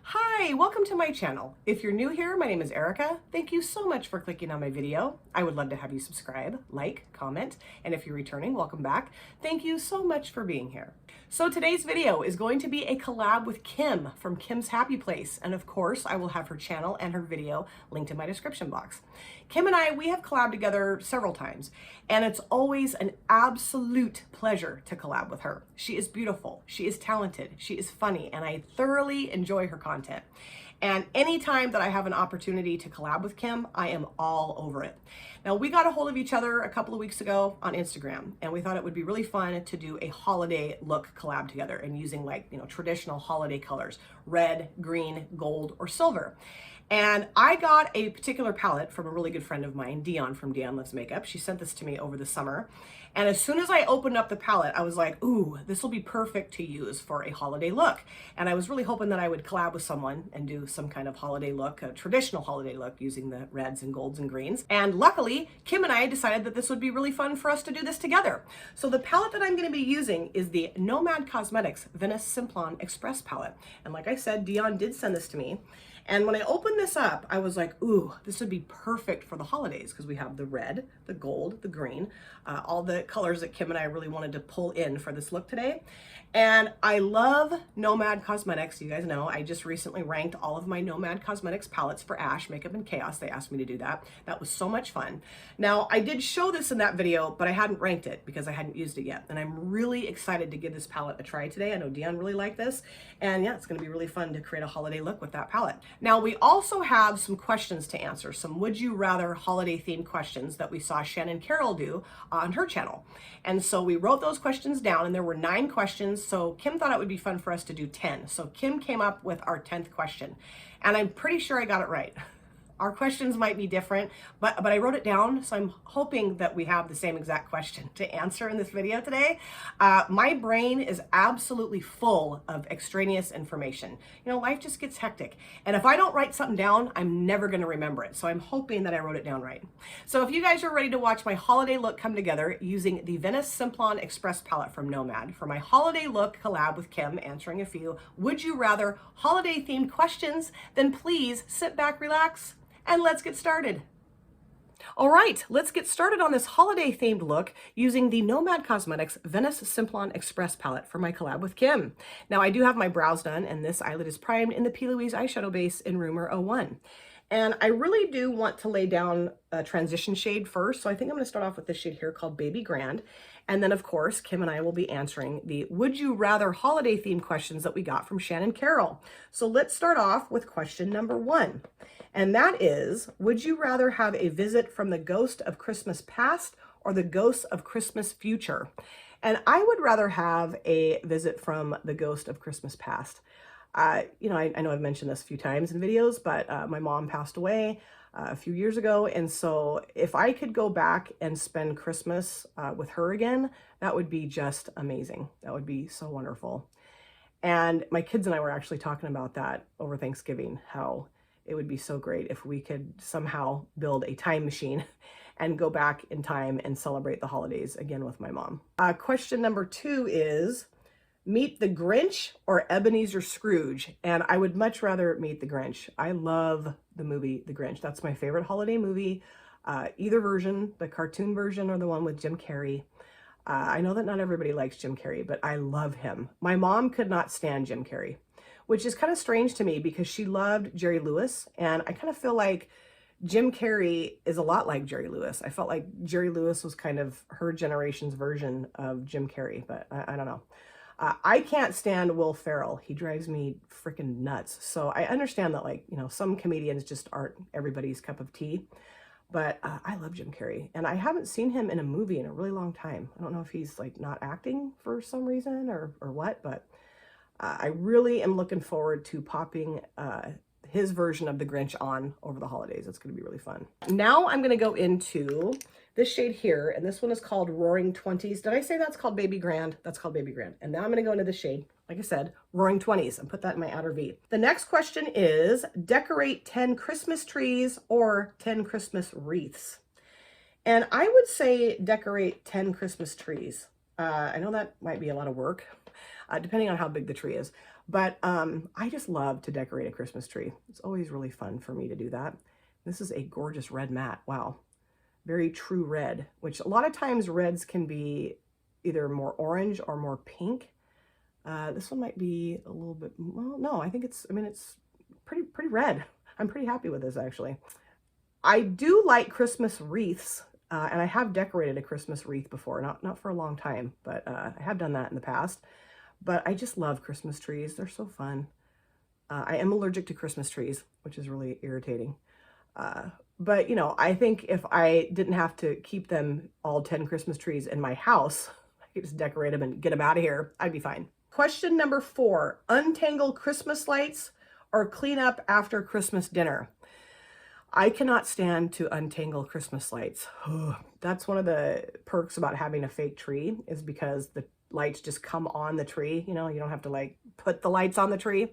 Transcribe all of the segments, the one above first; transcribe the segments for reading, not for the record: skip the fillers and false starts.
Hi, welcome to my channel. If you're new here, my name is Erica. Thank you so much for clicking on my video. I would love to have you subscribe, like, comment, and if you're returning, welcome back. Thank you so much for being here. So today's video is going to be a collab with Kim from Kim's Happy Place. And of course, I will have her channel and her video linked in my description box. Kim and I, we have collabed together several times, and it's always an absolute pleasure to collab with her. She is beautiful, she is talented, she is funny, and I thoroughly enjoy her content. And anytime that I have an opportunity to collab with Kim, I am all over it. Now, we got a hold of each other a couple of weeks ago on Instagram, and we thought it would be really fun to do a holiday look collab together and using traditional holiday colors, red, green, gold, or silver. And I got a particular palette from a really good friend of mine, Dion from Dion Loves Makeup. She sent this to me over the summer. And as soon as I opened up the palette, I was like, ooh, this will be perfect to use for a holiday look. And I was really hoping that I would collab with someone and do some kind of holiday look, a traditional holiday look using the reds and golds and greens. And luckily, Kim and I decided that this would be really fun for us to do this together. So the palette that I'm going to be using is the Nomad Cosmetics Venice-Simplon Express palette. And like I said, Dion did send this to me. And when I opened this up, I was like, ooh, this would be perfect for the holidays because we have the red, the gold, the green, all the colors that Kim and I really wanted to pull in for this look today. And I love Nomad Cosmetics. You guys know I just recently ranked all of my Nomad Cosmetics palettes for Ash Makeup and Chaos. They asked me to do that. That was so much fun. Now, I did show this in that video, but I hadn't ranked it because I hadn't used it yet. And I'm really excited to give this palette a try today. I know Dion really liked this. And yeah, it's going to be really fun to create a holiday look with that palette. Now, we also have some questions to answer, some would you rather holiday themed questions that we saw Shannon do on her channel. And so we wrote those questions down, and there were 9 questions. So Kim thought it would be fun for us to do 10. So Kim came up with our 10th question, and I'm pretty sure I got it right. Our questions might be different, but I wrote it down, so I'm hoping that we have the same exact question to answer in this video today. My brain is absolutely full of extraneous information. You know, life just gets hectic, and if I don't write something down, I'm never going to remember it, so I'm hoping that I wrote it down right. So if you guys are ready to watch my holiday look come together using the Venice-Simplon Express palette from Nomad for my holiday look collab with Kim, answering a few would you rather holiday themed questions, then please sit back, relax, and let's get started. All right, let's get started on this holiday themed look using the Nomad Cosmetics Venice-Simplon Express palette for my collab with Kim. Now, I do have my brows done, and this eyelid is primed in the P. Louise eyeshadow base in Rumor 01. And I really do want to lay down a transition shade first, so I think I'm going to start off with this shade here called Baby Grand. And then, of course, Kim and I will be answering the would you rather holiday themed questions that we got from Shannon Carroll. So let's start off with question number 1. And that is, would you rather have a visit from the ghost of Christmas past or the ghost of Christmas future? And I would rather have a visit from the ghost of Christmas past. I know I've mentioned this a few times in videos, but my mom passed away a few years ago. And so if I could go back and spend Christmas with her again, that would be just amazing. That would be so wonderful. And my kids and I were actually talking about that over Thanksgiving, how it would be so great if we could somehow build a time machine and go back in time and celebrate the holidays again with my mom. Question number 2 is, meet the Grinch or Ebenezer Scrooge? And I would much rather meet the Grinch. I love the movie The Grinch. That's my favorite holiday movie. Either version, the cartoon version or the one with Jim Carrey. I know that not everybody likes Jim Carrey, but I love him. My mom could not stand Jim Carrey, which is kind of strange to me because she loved Jerry Lewis. And I kind of feel like Jim Carrey is a lot like Jerry Lewis. I felt like Jerry Lewis was kind of her generation's version of Jim Carrey, but I don't know. I can't stand Will Ferrell. He drives me freaking nuts. So I understand that, some comedians just aren't everybody's cup of tea. But I love Jim Carrey. And I haven't seen him in a movie in a really long time. I don't know if he's not acting for some reason or what, but I really am looking forward to popping his version of the Grinch on over the holidays. It's going to be really fun. Now I'm going to go into this shade here, and this one is called Roaring 20s. Did I say that's called Baby Grand? That's called Baby Grand. And now I'm going to go into this shade, like I said, Roaring 20s, and put that in my outer V. The next question is, decorate 10 Christmas trees or 10 Christmas wreaths. And I would say decorate 10 Christmas trees. I know that might be a lot of work, depending on how big the tree is. But I just love to decorate a Christmas tree. It's always really fun for me to do that. This is a gorgeous red mat. Wow. Very true red, which a lot of times reds can be either more orange or more pink. This one might be a little bit, well, no, I think it's, I mean, it's pretty red. I'm pretty happy with this, actually. I do like Christmas wreaths, and I have decorated a Christmas wreath before, not for a long time, but I have done that in the past. But I just love Christmas trees. They're so fun. I am allergic to Christmas trees, which is really irritating. But, you know, I think if I didn't have to keep them, all 10 Christmas trees in my house, I could just decorate them and get them out of here, I'd be fine. Question number 4, untangle Christmas lights or clean up after Christmas dinner. I cannot stand to untangle Christmas lights. That's one of the perks about having a fake tree, is because the lights just come on the tree. You know, you don't have to like put the lights on the tree.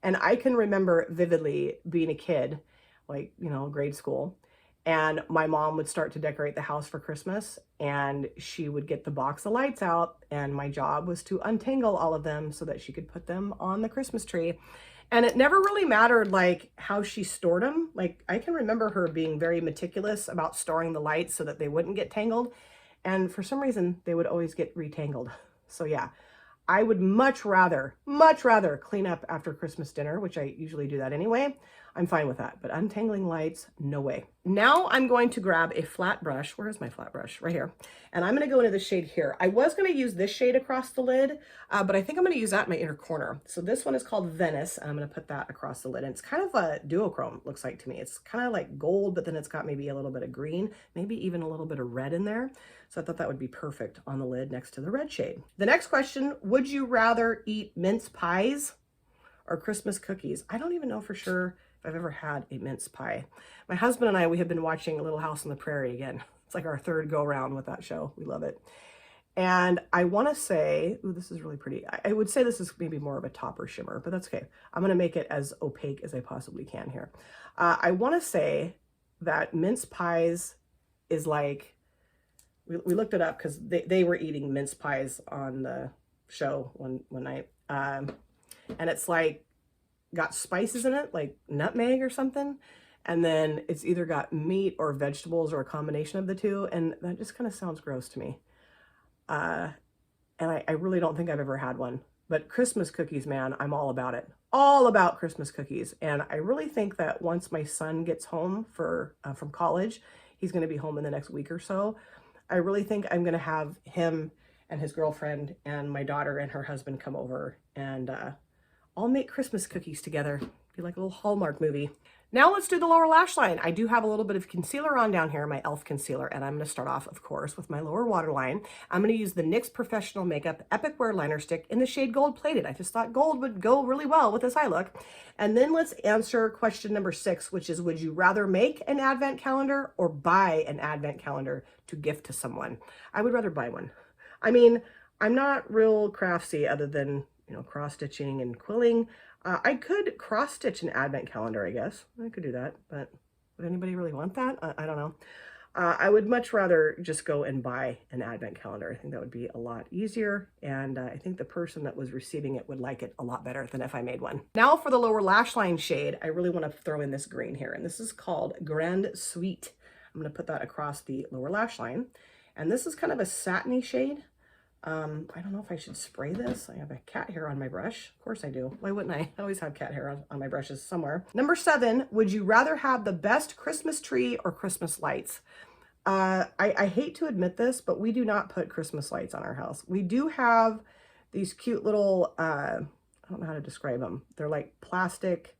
And I can remember vividly being a kid, like, you know, grade school, and my mom would start to decorate the house for Christmas, and she would get the box of lights out, and my job was to untangle all of them so that she could put them on the Christmas tree. And it never really mattered like how she stored them. Like, I can remember her being very meticulous about storing the lights so that they wouldn't get tangled. And for some reason, they would always get retangled. So yeah, I would much rather clean up after Christmas dinner, which I usually do that anyway. I'm fine with that, but untangling lights, no way. Now I'm going to grab a flat brush. Where is my flat brush? Right here. And I'm going to go into the shade here. I was going to use this shade across the lid, but I think I'm going to use that in my inner corner. So this one is called Venice, and I'm going to put that across the lid. And it's kind of a duochrome, looks like to me. It's kind of like gold, but then it's got maybe a little bit of green, maybe even a little bit of red in there. So I thought that would be perfect on the lid next to the red shade. The next question, would you rather eat mince pies or Christmas cookies? I don't even know for sure if I've ever had a mince pie. My husband and I, we have been watching Little House on the Prairie again. It's like our third go around with that show. We love it. And I want to say, ooh, this is really pretty. I would say this is maybe more of a topper shimmer, but that's okay. I'm going to make it as opaque as I possibly can here. I want to say that mince pies is like, we looked it up because they were eating mince pies on the show one night. And it's like, got spices in it, like nutmeg or something. And then it's either got meat or vegetables or a combination of the two. And that just kind of sounds gross to me. And I really don't think I've ever had one. But Christmas cookies, man, I'm all about it. All about Christmas cookies. And I really think that once my son gets home from college, he's going to be home in the next week or so. I really think I'm going to have him and his girlfriend and my daughter and her husband come over, and all make Christmas cookies together. Be like a little Hallmark movie. Now let's do the lower lash line. I do have a little bit of concealer on down here, my e.l.f. concealer, and I'm going to start off, of course, with my lower waterline. I'm going to use the NYX Professional Makeup Epic Wear Liner Stick in the shade Gold Plated. I just thought gold would go really well with this eye look. And then let's answer question number 6, which is, would you rather make an advent calendar or buy an advent calendar to gift to someone? I would rather buy one. I mean, I'm not real craftsy other than, you know, cross-stitching and quilling. I could cross-stitch an advent calendar, I guess. I could do that, but would anybody really want that? I don't know. I would much rather just go and buy an advent calendar. I think that would be a lot easier, and I think the person that was receiving it would like it a lot better than if I made one. Now for the lower lash line shade, I really want to throw in this green here, and this is called Grand Sweet. I'm going to put that across the lower lash line, and this is kind of a satiny shade. I don't know if I should spray this. I have a cat hair on my brush. Of course I do. Why wouldn't I? I always have cat hair on my brushes somewhere. Number 7, would you rather have the best Christmas tree or Christmas lights? I hate to admit this, but we do not put Christmas lights on our house. We do have these cute little, I don't know how to describe them. They're like plastic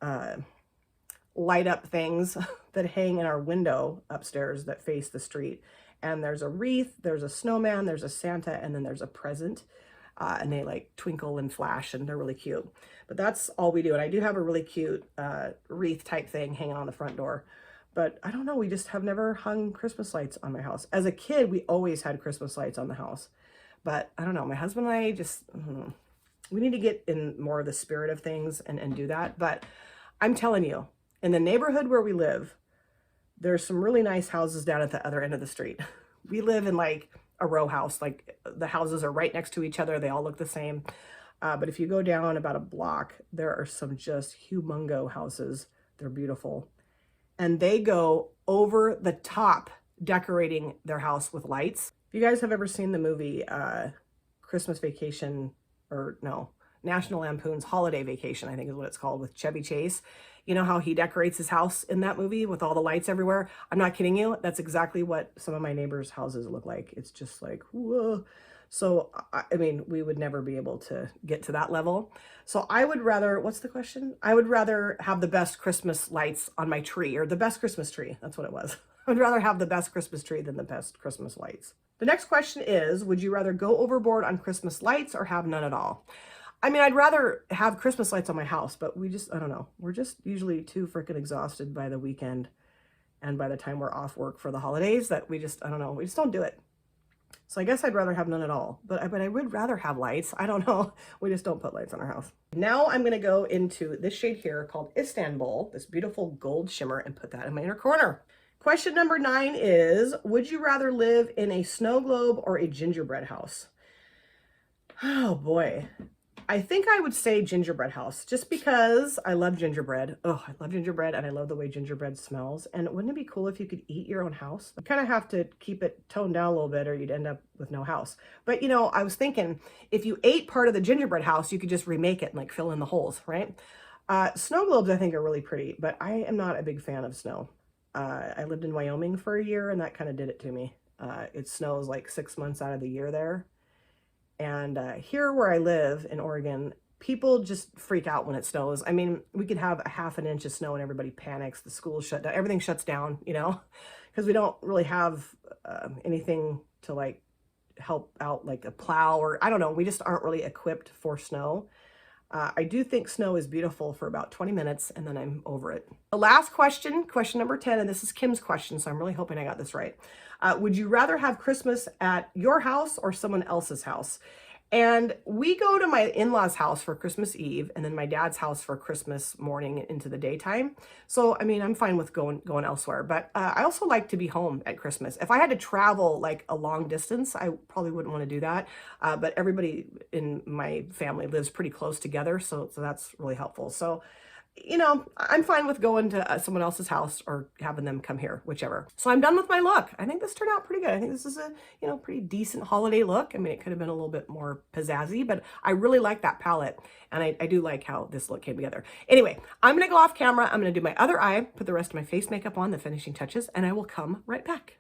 light up things that hang in our window upstairs that face the street. And there's a wreath, there's a snowman, there's a Santa, and then there's a present. And they like twinkle and flash, and they're really cute. But that's all we do. And I do have a really cute wreath type thing hanging on the front door. But I don't know, we just have never hung Christmas lights on my house. As a kid, we always had Christmas lights on the house. But I don't know, my husband and I just, we need to get in more of the spirit of things and do that. But I'm telling you, in the neighborhood where we live, There's some really nice houses down at the other end of the street. We live in like a row house, like the houses are right next to each other. They all look the same. But if you go down about a block, there are some just humongo houses. They're beautiful. And they go over the top decorating their house with lights. If you guys have ever seen the movie Christmas Vacation, or no, National Lampoon's Holiday Vacation, I think is what it's called, with Chevy Chase. You know how he decorates his house in that movie with all the lights everywhere? I'm not kidding you. That's exactly what some of my neighbors' houses look like. It's just like, whoa. So, I mean, we would never be able to get to that level. So I would rather, what's the question? I would rather have the best Christmas lights on my tree, or the best Christmas tree. That's what it was. I would rather have the best Christmas tree than the best Christmas lights. The next question is, would you rather go overboard on Christmas lights or have none at all? I mean, I'd rather have Christmas lights on my house, but we just, I don't know. We're just usually too freaking exhausted by the weekend and by the time we're off work for the holidays that we just, I don't know, we just don't do it. So I guess I'd rather have none at all, but I would rather have lights. I don't know. We just don't put lights on our house. Now I'm going to go into this shade here called Istanbul, this beautiful gold shimmer, and put that in my inner corner. Question number 9 is, would you rather live in a snow globe or a gingerbread house? Oh boy. I think I would say gingerbread house, just because I love gingerbread. Oh, I love gingerbread, and I love the way gingerbread smells. And wouldn't it be cool if you could eat your own house? You kind of have to keep it toned down a little bit or you'd end up with no house. But you know, I was thinking if you ate part of the gingerbread house, you could just remake it and like fill in the holes, right? Snow globes I think are really pretty, but I am not a big fan of snow. I lived in Wyoming for a year and that kind of did it to me. It snows like 6 months out of the year there. And here where I live in Oregon, people just freak out when it snows. I mean, we could have a half an inch of snow and everybody panics. The schools shut down. Everything shuts down, you know, because we don't really have anything to like help out like a plow or I don't know. We just aren't really equipped for snow. I do think snow is beautiful for about 20 minutes and then I'm over it. The last question, question number 10, and this is Kim's question, so I'm really hoping I got this right. Would you rather have Christmas at your house or someone else's house? And we go to my in-laws' house for Christmas Eve and then my dad's house for Christmas morning into the daytime. So, I mean, I'm fine with going elsewhere, but I also like to be home at Christmas. If I had to travel like a long distance, I probably wouldn't want to do that. But everybody in my family lives pretty close together, so that's really helpful. So, you know, I'm fine with going to someone else's house or having them come here, whichever. So I'm done with my look. I think this turned out pretty good. I think this is a, you know, pretty decent holiday look. I mean, it could have been a little bit more pizzazzy, but I really like that palette. And I do like how this look came together. Anyway, I'm going to go off camera. I'm going to do my other eye, put the rest of my face makeup on, the finishing touches, and I will come right back.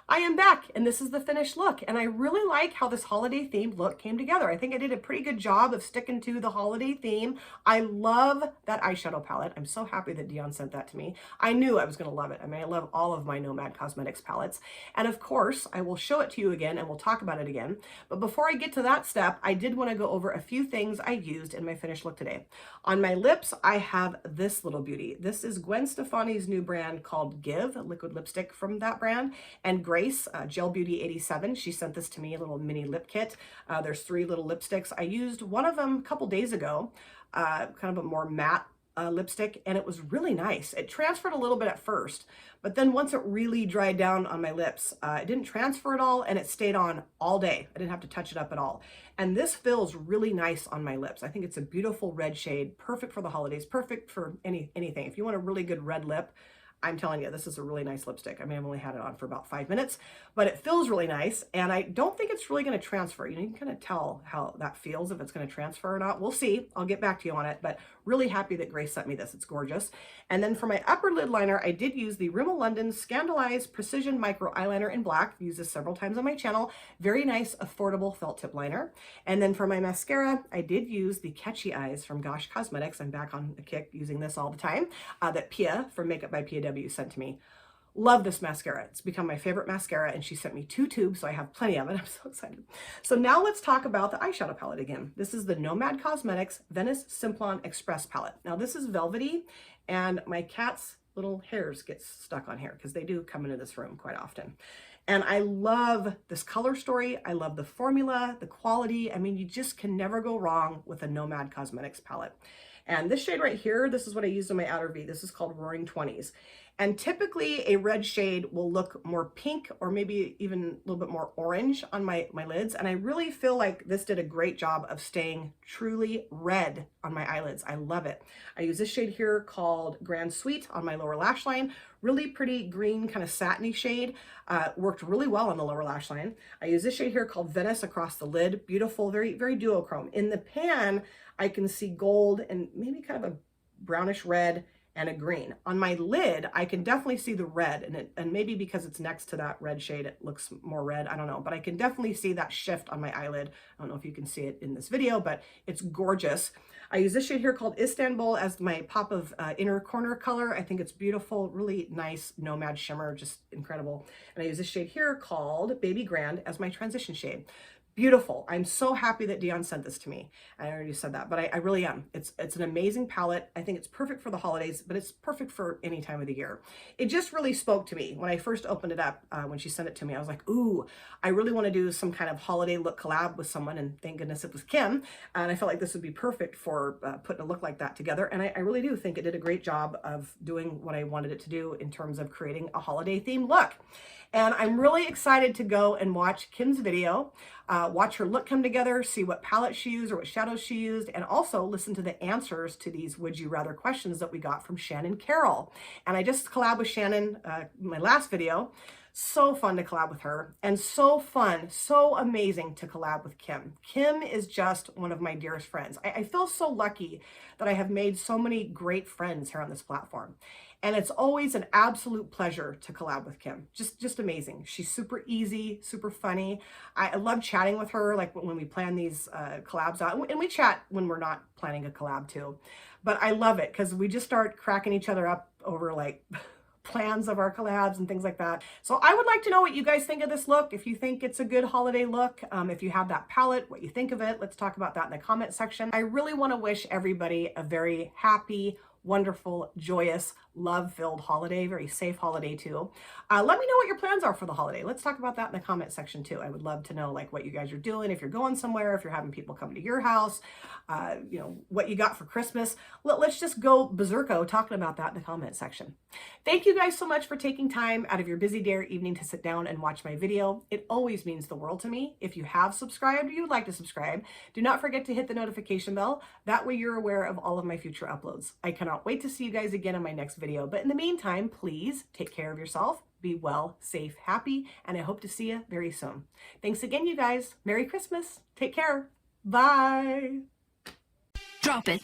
I am back and this is the finished look and I really like how this holiday themed look came together. I think I did a pretty good job of sticking to the holiday theme. I love that eyeshadow palette. I'm so happy that Dion sent that to me. I knew I was going to love it. I mean, I love all of my Nomad Cosmetics palettes. And of course, I will show it to you again and we'll talk about it again. But before I get to that step, I did want to go over a few things I used in my finished look today. On my lips, I have this little beauty. This is Gwen Stefani's new brand called Give, a liquid lipstick from that brand. And Grace, Gel Beauty 87, she sent this to me, a little mini lip kit. There's 3 little lipsticks. I used one of them a couple days ago, kind of a more matte lipstick, and it was really nice. It transferred a little bit at first, but then once it really dried down on my lips, it didn't transfer at all, and it stayed on all day. I didn't have to touch it up at all. And this feels really nice on my lips. I think it's a beautiful red shade, perfect for the holidays, perfect for anything. If you want a really good red lip, I'm telling you, this is a really nice lipstick. I mean, I've only had it on for about 5 minutes, but it feels really nice. And I don't think it's really going to transfer. You know, you can kind of tell how that feels, if it's going to transfer or not. We'll see. I'll get back to you on it, but really happy that Grace sent me this. It's gorgeous. And then for my upper lid liner, I did use the Rimmel London Scandalized Precision Micro Eyeliner in black. I've used this several times on my channel. Very nice, affordable felt tip liner. And then for my mascara, I did use the Catchy Eyes from Gosh Cosmetics. I'm back on the kick using this all the time. That Pia from Makeup by PAW sent to me. Love this mascara. It's become my favorite mascara and she sent me 2 tubes, so I have plenty of it. I'm so excited. So now let's talk about the eyeshadow palette again. This is the Nomad Cosmetics Venice-Simplon Express palette. Now this is velvety and my cat's little hairs get stuck on here because they do come into this room quite often. And I love this color story. I love the formula, the quality. I mean, you just can never go wrong with a Nomad Cosmetics palette. And this shade right here, this is what I used on my outer V. This is called Roaring 20s. And typically a red shade will look more pink or maybe even a little bit more orange on my lids. And I really feel like this did a great job of staying truly red on my eyelids. I love it. I use this shade here called Grand Sweet on my lower lash line. Really pretty green, kind of satiny shade. Worked really well on the lower lash line. I use this shade here called Venice across the lid. Beautiful, very, very duochrome. In the pan, I can see gold and maybe kind of a brownish red and a green. On my lid, I can definitely see the red, and maybe because it's next to that red shade, it looks more red, I don't know, but I can definitely see that shift on my eyelid. I don't know if you can see it in this video, but it's gorgeous. I use this shade here called Istanbul as my pop of inner corner color. I think it's beautiful, really nice Nomad shimmer, just incredible. And I use this shade here called Baby Grand as my transition shade. Beautiful. I'm so happy that Dion sent this to me. I already said that, but I really am. It's an amazing palette. I think it's perfect for the holidays, but it's perfect for any time of the year. It just really spoke to me when I first opened it up. When she sent it to me, I was like, ooh, I really want to do some kind of holiday look collab with someone, and thank goodness it was Kim. And I felt like this would be perfect for putting a look like that together. And I really do think it did a great job of doing what I wanted it to do in terms of creating a holiday themed look. And I'm really excited to go and watch Kim's video, watch her look come together, see what palette she used or what shadows she used, and also listen to the answers to these would you rather questions that we got from Shannon Carroll. And I just collabed with Shannon in my last video. So fun to collab with her, and so fun, so amazing to collab with Kim. Kim is just one of my dearest friends. I feel so lucky that I have made so many great friends here on this platform. And it's always an absolute pleasure to collab with Kim. Just amazing. She's super easy, super funny. I love chatting with her, like when we plan these collabs out. And we chat when we're not planning a collab too. But I love it because we just start cracking each other up over like plans of our collabs and things like that. So I would like to know what you guys think of this look. If you think it's a good holiday look, if you have that palette, what you think of it. Let's talk about that in the comment section. I really want to wish everybody a very happy, wonderful, joyous, love-filled holiday, very safe holiday too. Let me know what your plans are for the holiday. Let's talk about that in the comment section too. I would love to know like what you guys are doing, if you're going somewhere, if you're having people come to your house, you know, what you got for Christmas. Let's just go berserko talking about that in the comment section. Thank you guys so much for taking time out of your busy day or evening to sit down and watch my video. It always means the world to me. If you have subscribed or you would like to subscribe, do not forget to hit the notification bell. That way you're aware of all of my future uploads. I cannot wait to see you guys again in my next video. But in the meantime, please take care of yourself, be well, safe, happy, and I hope to see you very soon. Thanks again, you guys. Merry Christmas. Take care. Bye. Drop it.